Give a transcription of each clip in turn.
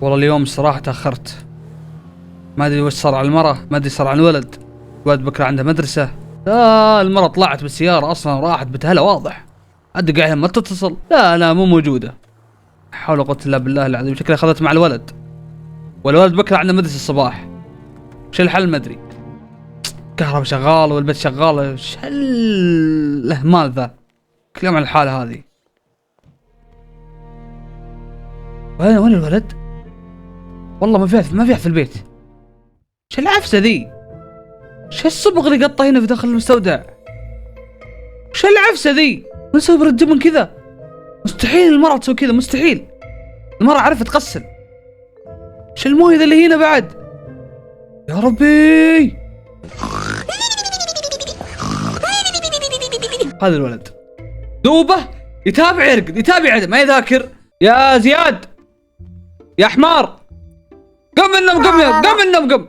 والله اليوم الصراحة تأخرت. ما ادري وش صار على المرة، ما ادري صار على الولد. الولد بكرة عنده مدرسة. لا المرة طلعت بالسيارة اصلا راحت بتهلا واضح. ادق عليها ما تتصل. لا مو موجودة. حول ولا قوة الا بالله العظيم. شكلها اخذت مع الولد. والولد بكرة عنده مدرسة الصباح. وش الحل ما ادري. كهرباء شغال والبيت شغال. وش الاهمال ذا. كل يوم على الحالة هذه. وين الولد؟ والله ما في في البيت. شو العفسة ذي؟ شو الصبغ اللي قطه هنا في داخل المستودع؟ شو العفسة ذي؟ ما نسوي برد من كذا؟ مستحيل المرأة تسوي كذا، مستحيل. المرأة عرفت تغسل. شو المويه ذا اللي هنا بعد؟ يا ربي. هذا الولد دوبه يتابع يرقد يتابع يعدل ما يذاكر. يا زياد يا حمار قم من النوم قم من النوم قم.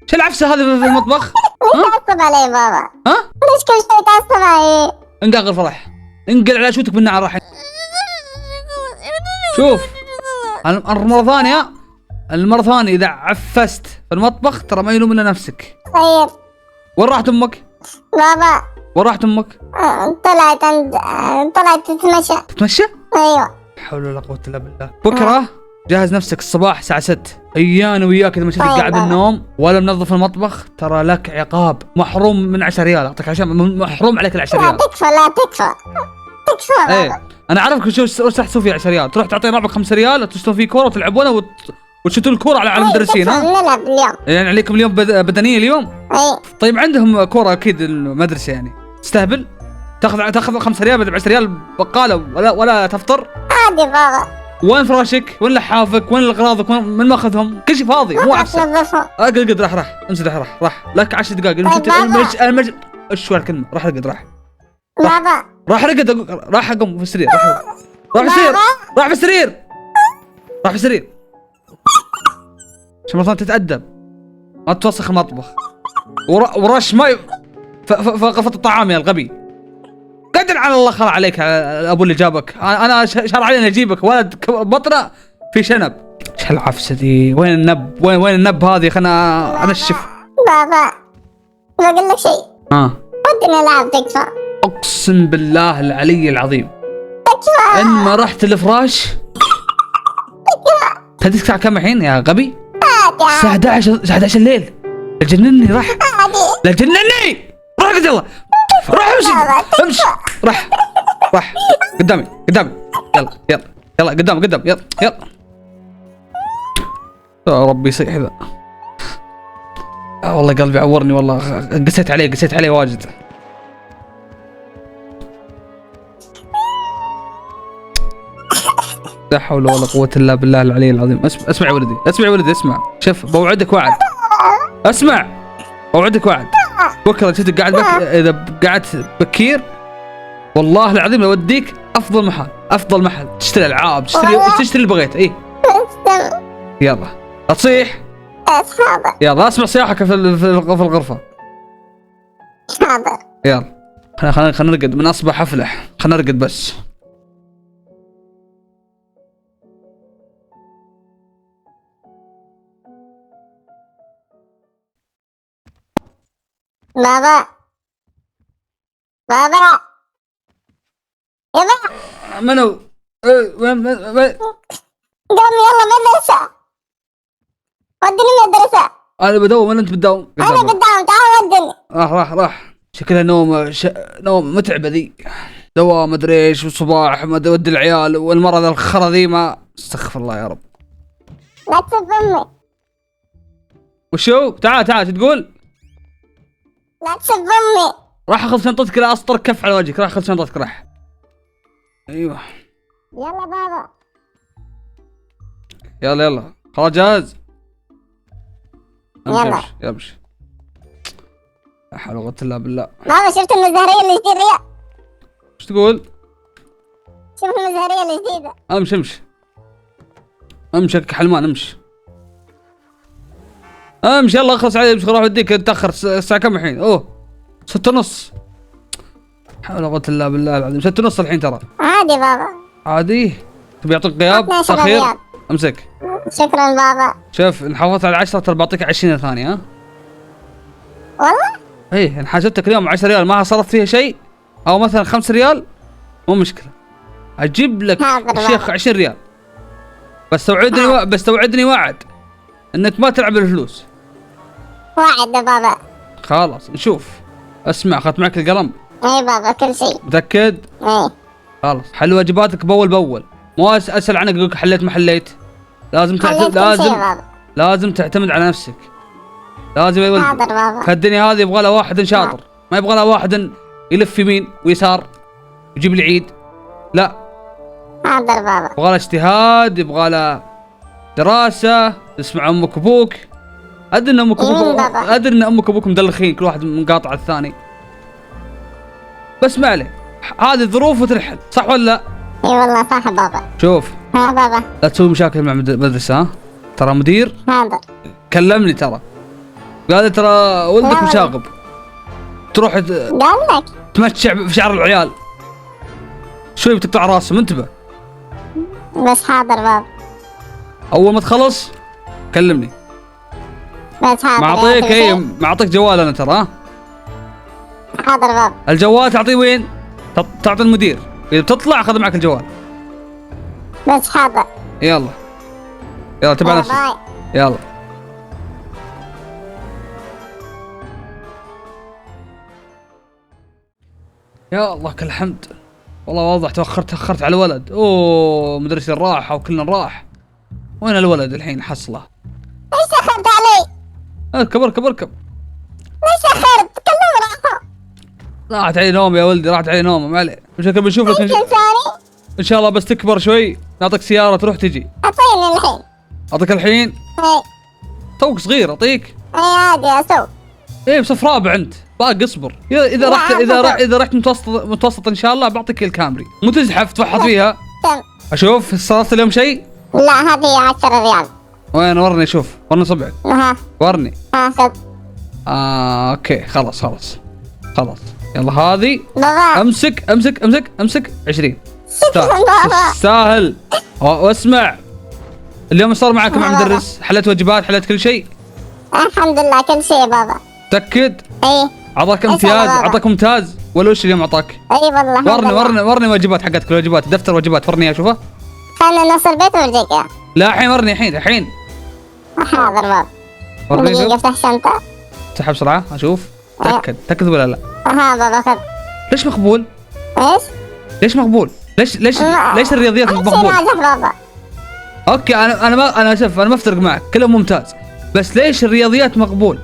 شو العفسة هذه في المطبخ؟ ليش تعصب علي بابا؟ ها؟ ليش كل شوي تعصب علي؟ انقل فرح انقل على شوتك بالنعر راح. شوف المرة ثانية إذا عفست في المطبخ ترى ما يلوم إلا نفسك. طيب. وين راحت أمك؟ بابا وين راحت أمك؟ طلعت تتمشى. تتمشى؟ ايوه. حول ولا قوة إلا بالله. بكرة جهز نفسك الصباح الساعة 6. أنا وياك إذا مشيت قاعد بالنوم ولا منظف المطبخ ترى لك عقاب محروم من 10 ريال. أعطيك عشان محروم عليك ال10 ريال. لا تكفى بابا. إيه أنا أعرفك وش راح تسوي فيه 10 ريال. تروح تعطي ربعك 5 ريال وتشترون فيه كورة وتلعبونه وتشتون الكورة على المدرسين. ها؟ نلعب اليوم. يعني عليكم اليوم بدنية اليوم؟ اي. طيب عندهم كورة أكيد المدرسة يعني. تستهبل؟ تاخذ 5 ريال بدل 10 ريال بقالة ولا تفطر؟ عادي بابا. وين فراشك؟ وين لحافك؟ وين اغراضك؟ من ماخذهم؟ كل شيء فاضي مو عفسه. اقعد راح امسك راح لك 10 دقائق. المج ايش الكلمه؟ راح ارقد بابا راح ارقد راح اقوم في السرير راح في السرير عشان مرة تتأدب ما توسخ المطبخ ورش ماء في غرفة الطعام يا الغبي. قدر على الله خلع عليك ابو اللي جابك. انا شرع علينا اجيبك ولد بطنه في شنب. ايش العفسه دي؟ وين النب؟ وين النب هذه؟ خلنا انشف. بابا بقول لك شيء. ودنا نلعب تكفى. اقسم بالله العلي العظيم تكفى. ان ما رحت الفراش. تكفى. تدري الساعه كم الحين يا غبي؟ الساعه 11 الليل. جنني راح. لا جنني راح قد يلا روح امشي راح قدامي يلا قدام يلا يا ربي يصيح ذا. والله قلبي عورني والله. قسيت عليه واجد. لا حول ولا قوة الا بالله العلي العظيم. اسمع يا ولدي اسمع. شوف بوعدك وعد. اسمع بوعدك وعد. بكره شفتك قاعد اذا قعدت بكير والله العظيم لو اوديك افضل محل تشتري العاب تشتري اللي بغيت. ايه يلا لا تصيح. حاضر. يلا اسمع صياحك في الغرفه. حاضر. يلا خلينا نرقد من اصبح افلح. خلينا نرقد بس. بابا يا بابا منو؟ قوم يلا مدرسة. ودني المدرسة. انا بداوم ولا انت بتداوم؟ انا بداوم تعال ودني. راح شكلها نوم متعبة ذي. دوام مدري ايش وصباح ما ودي العيال والمرة الخرا ذي ما استغفر الله يا رب. لا تسب امي. وشو؟ تعال شو تقول؟ لا تسب امي. راح اخذ شنطتك لا اسطر كف على وجهك. راح اخذ شنطتك راح. ايوه يلا بابا. يلا خلاص جاهز. يلا امشي. لا حول ولا قوة الا بالله. بابا شفت المزهرية الجديدة؟ ايش تقول؟ شوف المزهرية الجديدة. امشي حلمان امشي يلا اخلص علي. امشي راح اوديك. تاخر الساعة كم الحين؟ 6:30. حول ولا قوة الا بالله العظيم. 6:30 الحين ترى. عادي بابا. عادي؟ تبي يعطيك غياب اخير؟ امسك. شكرا بابا. شوف إن حافظت على 10 ترى بعطيك 20 ثانية. ها والله؟ إيه إن حاسبتك اليوم 10 ريال ما صرفت فيها شيء، أو مثلا 5 ريال، مو مشكلة، أجيب لك شيخ 20 ريال. بس توعدني وعد إنك ما تلعب بالفلوس. وعد يا بابا. خلاص نشوف. اسمع أخذت معك القلم. اي بابا كل شيء. متأكد؟ اي. خلاص حل واجباتك بأول بأول، مو أسأل عنك أقولك حليت ما حليت. لازم تعتمد على نفسك. لازم يا ولدي. حاضر بابا. فالدنيا هذه يبغى لها واحد شاطر، ما يبغى لها واحد يلف يمين ويسار يجيب العيد. لا. حاضر بابا. يبغى لها اجتهاد، يبغى لها دراسة، تسمع أمك وأبوك. أدري إن أمك وأبوك مدلخين، كل واحد منقاطع الثاني. بس ما عليه، هذه ظروف وتنحل، صح ولا لا؟ اي والله صح بابا. شوف. ها بابا. لا تسوي مشاكل مع مدرسة. ها؟ ترى مدير. حاضر. كلمني ترى. قال ترى ولدك مشاغب. تروح قال لك تمشع في شعر العيال. شوي بتقطع راسهم، انتبه. بس حاضر بابا. اول ما تخلص كلمني. بس حاضر. معطيك جوال انا ترى. ها؟ حاضر بابا. الجوال تعطيه وين؟ تعطي المدير، اذا بتطلع اخذ معك الجوال. بس حاضر. يلا تبع نفسك. يلا. يا الله كل الحمد. والله واضح تأخرت على الولد. اوه مدرسي راح وكلنا راح. وين الولد الحين حصله؟ ليش اخرت علي؟ اركب. ليش اخرت؟ كلهم راحوا. راحت علي نوم يا ولدي، راحت علي نوم، ما عليه. بشكل بنشوفك ان شاء الله، بس تكبر شوي نعطيك سيارة تروح تجي. اعطيني الحين. اعطيك الحين؟ اي. توك صغير اعطيك؟ اي عادي اسوي. ايه بصف رابع انت، باقي اصبر. اذا رحت متوسط ان شاء الله بعطيك الكامري، مو تزحف تفحط فيها. تم. اشوف صرفت اليوم شيء؟ لا هذه 10 ريال. وين؟ ورني شوف، ورني صبعك. ها. ورني. ها خذ. اوكي خلاص. يلا هذه. بابا. امسك 20. شكرا بابا. سهل. واسمع، اليوم صار معك مع مدرس؟ حليت واجبات؟ حليت كل شيء؟ الحمد لله كل شيء بابا. متأكد؟ اي. اعطاك امتياز؟ اعطاك ممتاز ولا وش اليوم اعطاك؟ اي والله. ورني واجبات حقتك، الواجبات، دفتر واجبات، ورني اياها اشوفها. خلنا نوصل البيت وارجيك اياها. لا الحين ورني، الحين. حاضر بابا. ورني. دقيقة افتح شنطة. افتحها بسرعة اشوف. تأكد ولا لا؟ ها بابا خذ. ليش مقبول؟ ايش؟ ليش مقبول؟ ليش الرياضيات مقبول؟ بابا. اوكي انا اسف، انا ما افترق معك، كلهم ممتاز، بس ليش الرياضيات مقبول؟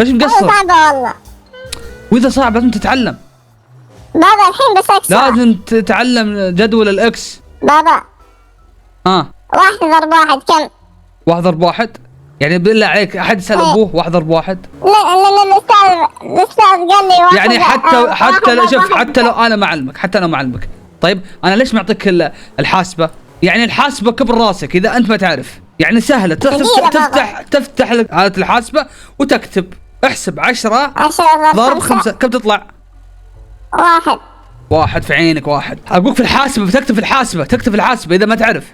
ليش مقصر؟ صعبة والله. واذا صعب لازم تتعلم. بابا الحين بس اكسر. لازم تتعلم جدول الاكس. بابا. 1 ضرب 1 كم؟ 1 ضرب 1؟ يعني بالله عليك احد يسال ابوه 1 ضرب 1؟ لا لان الاستاذ قال لي 1. يعني حتى لو انا ما اعلمك، طيب انا ليش معطيك الحاسبه؟ يعني الحاسبه كبر راسك اذا انت ما تعرف، يعني سهله. تفتح لك آلة الحاسبه وتكتب احسب 10 ضرب 5 كم تطلع؟ 1 في عينك 1. اقولك في الحاسبه تكتب في الحاسبه اذا ما تعرف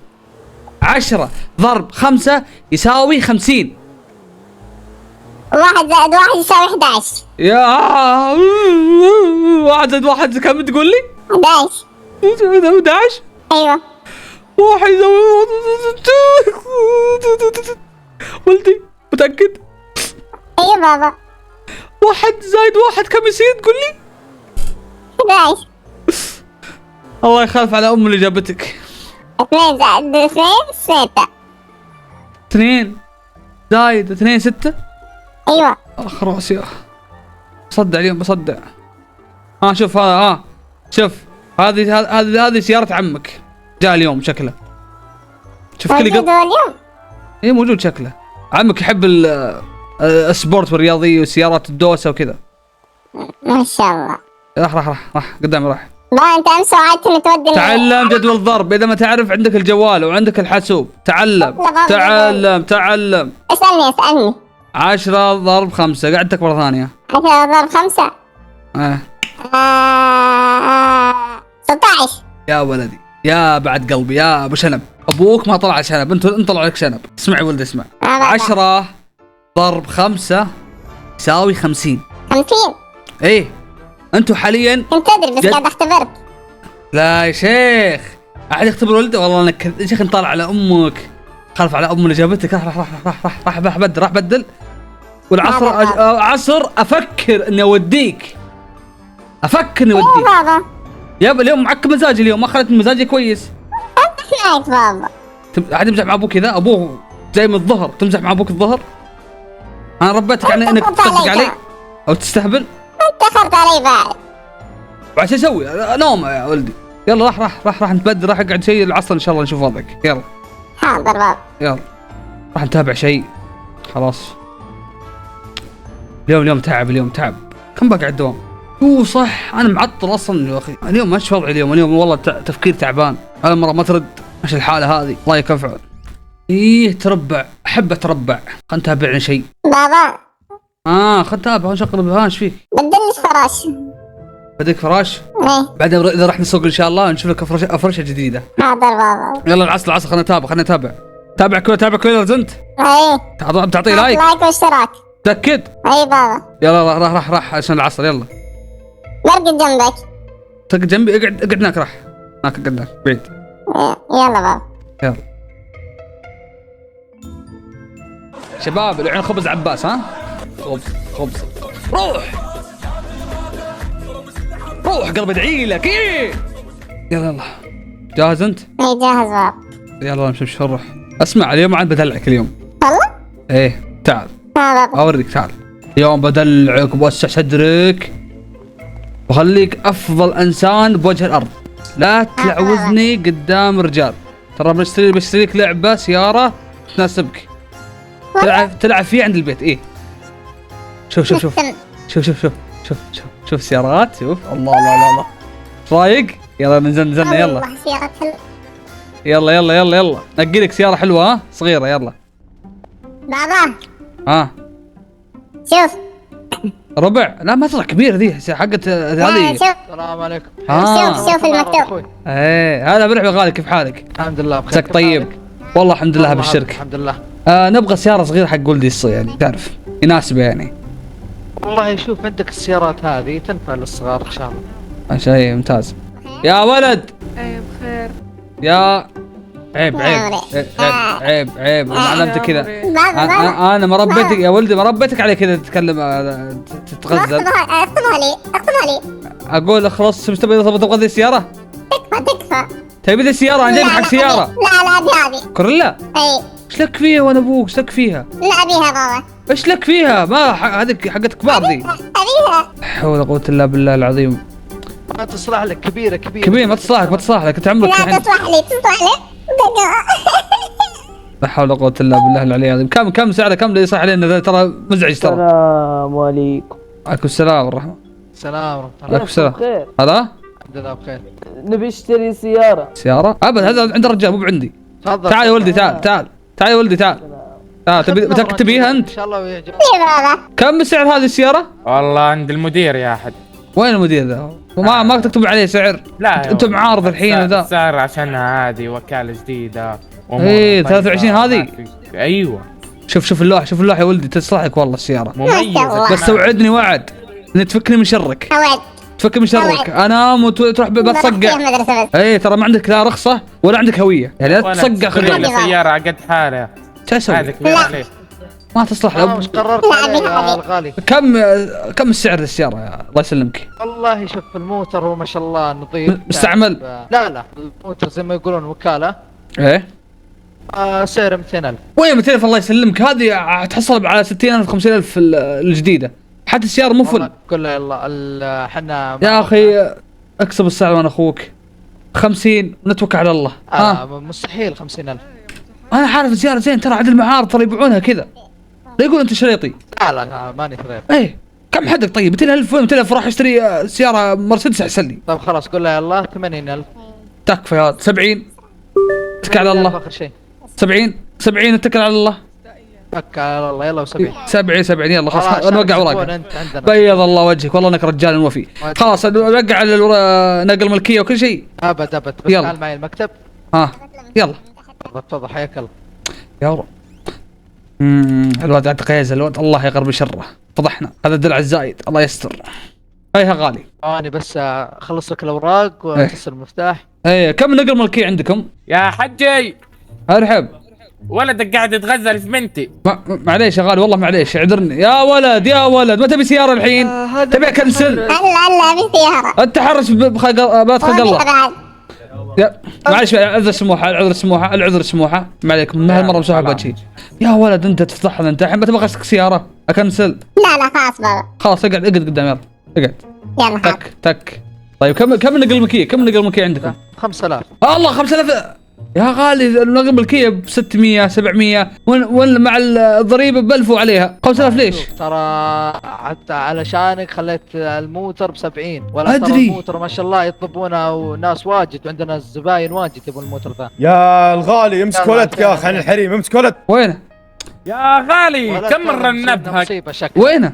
10 ضرب 5 يساوي 50. 1 زائد 1 يساوي 11. يا 1 زائد 1 كم تقول لي؟ 11. 11؟ ايوه. 1 يساوي ولدي متأكد؟ ايوه بابا. 1 زائد 1 كم يصير تقول لي؟ 11. الله يخالف على اللي جابتك. 2 زائد 2 6. 2 زائد 2 6. ايوه. اخ راسي يا بصدع اليوم بصدع. شوف هذا شوف هذه سيارة عمك، جاء اليوم شكله. شوف كل موجود اليوم؟ ايه موجود شكله. عمك يحب السبورت والرياضي وسيارات الدوسة وكذا. ما شاء الله. راح قدامي راح. ما انت امس وعدتني توديني. تعلم جدول الضرب، اذا ما تعرف عندك الجوال وعندك الحاسوب. تعلم. اسألني. 10 ضرب 5 قعدتك مرة ثانية. 10 ضرب 5 16. يا ولدي يا بعد قلبي يا ابو شنب، ابوك ما طلع شنب، انت طلع لك شنب. اسمع يا ولد اسمع، 10 ضرب 5 يساوي 50. 50. ايه انتوا حاليا انت تدري بس قاعد اختبرك. لا يا شيخ احد يختبر ولده؟ والله انك يا شيخ انطلع على امك، خلف على ام اللي جابتك. راح بدل والعصر عصر افكر اني اوديك، افكر اني اوديك. بابا يابا اليوم معك مزاجي، اليوم ما خلت مزاجي كويس. معك بابا. احد يمزح مع ابوك كذا؟ ابوه زي من الظهر تمزح مع ابوك الظهر؟ انا ربيتك يعني انك تصدق علي او تستهبل؟ انت اخرت علي بعد. وعشان اسوي نوم يا ولدي. يلا راح نتبدل، راح اقعد شيء العصر ان شاء الله نشوف وضعك. يلا حاضر بابا. يلا راح نتابع شيء خلاص. اليوم تعب. كم بقى الدوام؟ صح انا معطل اصلا يا اخي. اليوم ماشي وضعي اليوم والله تفكير تعبان. هالمره ما ترد، ماشي الحاله هذه. الله يكون في عون. تربع، احب اتربع. خلنا نتابعنا شيء. بابا خلنا نتابع ونشغل. ايش فيك؟ بدلني فراش. بدك فراش؟ ايه بعدين اذا رحنا السوق ان شاء الله نشوف لك افرشه جديده. حاضر بابا. يلا العصر خلنا نتابع. تابع كل زنت. ايه بتعطي لايك واشتراك. تاكد. اي بابا. يلا راح عشان العصر. يلا برقد جنبك. تقعد جنبي. اقعد هناك. اقعد هناك بعيد. يلا بابا. يلا شباب العين خبز عباس. خبز. روح قلبي ادعي لك. يلا جاهز انت؟ اي جاهز بابا. يلا نمشي نروح. اسمع اليوم عاد بدلعك اليوم. والله؟ ايه تعال بابا. اوريك. تعال اليوم بدلعك وبوسع صدرك وخليك افضل انسان بوجه الارض. لا تلعوزني قدام الرجال. ترى بشتري لك لعبه سياره تناسبك تلعب فيه عند البيت. ايه شوف السيارات. شوف الله رايق. يلا نزلنا يلا. والله سيارة حلوة. يلا نقي لك سياره حلوه صغيره. يلا بابا شوف. ربع. لا ما تطلع كبيره ذي حقت هذه. السلام عليكم. شوف المكتوب. ايه هذا برعي غالي. كيف حالك؟ الحمد لله بخير. مساك طيب. والله الحمد لله بالشركه. الحمد لله. نبغى سياره صغيره حق ولدي يعني تعرف يناسبه يعني. والله شوف عندك السيارات هذه تنفع للصغار ان شاء الله. شيء ممتاز. يا ولد. ايه بخير. يا عيب ما علمتك كذا. انا ما ربيتك يا ولدي، ما ربيتك على كذا تتكلم تتغزل. اكتبها لي. اقول اخلص تبغى ذي السياره؟ تكفى. تبي ذي السياره؟ انا جايب حق سياره. لا ابي هذه. كوريلا. اي ايش لك فيها وانا ابوك؟ ايش لك فيها؟ لا ابيها بابا. ايش لك فيها؟ ما هذيك حقت كبار ذي. ابيها. حول ولا قوه الا بالله العظيم. ما تصلح لك. كبيره ما تصلح لك انت عمرك لا تصلح لي. لا حول ولا قوه الا بالله العلي العظيم. كم سعره؟ كم اللي يصح علينا ترى مزعج ترى. السلام عليكم. عليكم السلام ورحمه. السلام ورحمه الله. عليكم السلام. بخير. هذا الحمد لله بخير. نبي نشتري سيارة. ابد هذا عند الرجال مو بعندي. تفضل. تعال يا ولدي تعال يا ولدي تعال. تبيها انت؟ ان شاء الله ويعجبك. يا بابا. كم سعر هذه السياره؟ والله عند المدير يا احد. وين المدير ذا؟ ما تكتب عليه سعر. لا انت معارض الحين وذا. السعر عشانها هذه وكاله جديده. ايه 23 هذه. ايوه شوف اللوحه يا ولدي تصلحك والله السياره مميزه. بس توعدني وعد ان تفكني من شرك. اوعد. تفكني من شرك. انام وتروح بتصقع. مدرسة بس. ايه ترى ما عندك لا رخصه ولا عندك هويه يعني لا تصقع. خذ سياره قد حالها. شو اسوي؟ هذا كبير عليه. ما تصلح. مش قررت عليه يا الغالي. كم السعر للسياره يا الله يسلمك؟ والله شوف الموتر هو ما شاء الله نظيف. مستعمل؟ لا الموتر زي ما يقولون وكاله. ايه سعر 200,000. وين 200,000 الله يسلمك؟ هذه تحصل على 60,000 50,000 الجديده. حتى السياره مو فل. كلها يلا احنا يا اخي اكسب السعر وانا اخوك 50 ونتوكل على الله. مستحيل 50,000. انا عارف السياره زين ترى عند المعارض ترى يبيعونها كذا. لا يقول انت شريطي. لا ماني شريط. ايه كم حدك طيب؟ 200,000 وين 200,000 راح اشتري سياره مرسيدس احسن لي. طيب خلاص قول له يلا 80,000. تكفى يا 70. اتكل على الله. اخر شيء 70 اتكل على الله. توكل على الله يلا وسبيل. 70 يلا خلاص خلاص، نوقع تكون وراك. انت عندنا. بيض الله وجهك والله انك رجال وفي. خلاص نوقع نقل ملكيه وكل شيء. ابد بس يلا. تعال معي المكتب. ها يلا تفضل حياك الله. يا رب. الواد عاد قيز الواد الله يقرب شره. فضحنا هذا الدلع الزايد الله يستر. هيها غالي. ثواني بس اخلص لك الاوراق واتصل المفتاح. ايه كم نقل ملكيه عندكم؟ يا حجي ارحب. ولدك قاعد يتغزل في بنتي. معليش يا غالي والله معليش اعذرني يا ولد يا ولد ما تبي سياره الحين؟ تبي كنسل. هلا ابي سيارة. انت حرش بات خلق الله. بعد. معلش اعذر السموحه العذر السموحه ما عليكم من هالمره مسوحه بوجهي. يا ولد انت تفضحنا انت الحين ما تبغى سياره اكنسل. لا خلاص بابا. خلاص اقعد قدام يلا اقعد. يلا خلاص. تك طيب كم نقل ملكيه عندكم؟ 5000. الله 5000 يا غالي نقل الملكيه ب 600 700 وين مع الضريبه ب 1000 وعليها 5000 ليش؟ ترى حتى علشانك خليت الموتر ب70 ولا ترى أدري. الموتر ما شاء الله يطلبونه وناس واجد وعندنا زباين واجد يبون الموتر ذا. يا الغالي امسك ولدك يا اخي عن الحريم امسك ولد. وينه؟ يا غالي ولا كم ترى مرة مصيبة ننبهك. شكل. وينه؟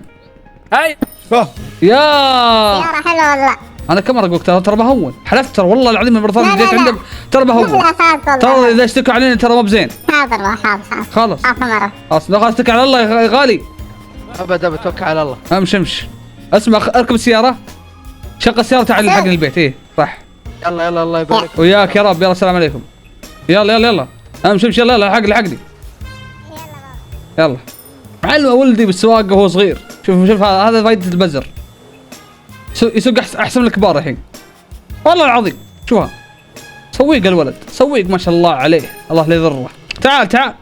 هاي فه يا سيارة حلوة والله. انا كم مره قلت ترى بهون حلفت ترى والله العظيم المره الثانيه لا، جيت لا. عندك ترى بهون لا خلاص ترى والله. اذا اشتكوا علينا ترى مو بزين حاضر حاضر خلاص آخر مرة. خلاص لا خلاص اتكل على الله يا غالي. ابد توكل على الله. امشي اسمع اركب السياره شغل السياره تعال حق البيت ايه صح يلا الله يبارك. وياك يا رب يلا السلام عليكم. يلا امشي يلا لحقني يلا. معلم ولدي بالسواقه وهو صغير. شوف هذا فايده البزر يسوق احسن من الكبار الحين والله العظيم. شوفها سويق الولد سويق ما شاء الله عليه الله لا يضره. تعال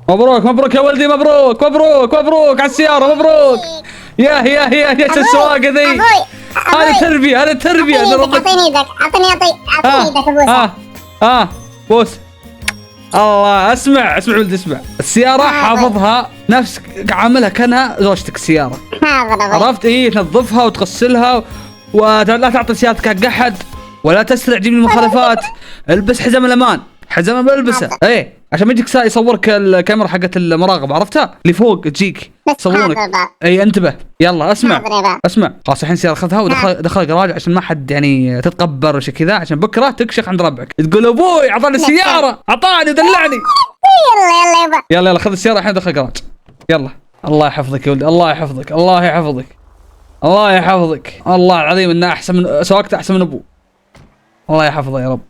مبروك يا ولدي مبروك على السياره مبروك. يا السواقه ذي هذه تربيه اعطيني ايدك اعطيني ايدك ابوسها. بوس الله اسمع ولدي اسمع السياره حافظها نفس عاملها كانها زوجتك السياره حاضر ابوي. عرفت ايه تنظفها وتغسلها ولا تعطي سيارتك حق احد ولا تسرع جيب المخالفات. البس حزام الامان حزام بلبسه ايه عشان ما يجيك يصورك الكاميرا حقت المراقبه عرفتها اللي فوق تجيك يصورونك. اي انتبه يلا اسمع خلاص الحين السياره اخذها ودخل الجراج عشان ما حد يعني تتقبر وش كذا عشان بكره تكشخ عند ربعك تقول ابوي اعطاني السياره اعطاني ودلعني. يلا خذ السياره الحين دخل الجراج يلا. الله يحفظك يا ولدي الله يحفظك الله العظيم انه احسن من سواقته احسن من ابوه. الله يحفظه يا رب.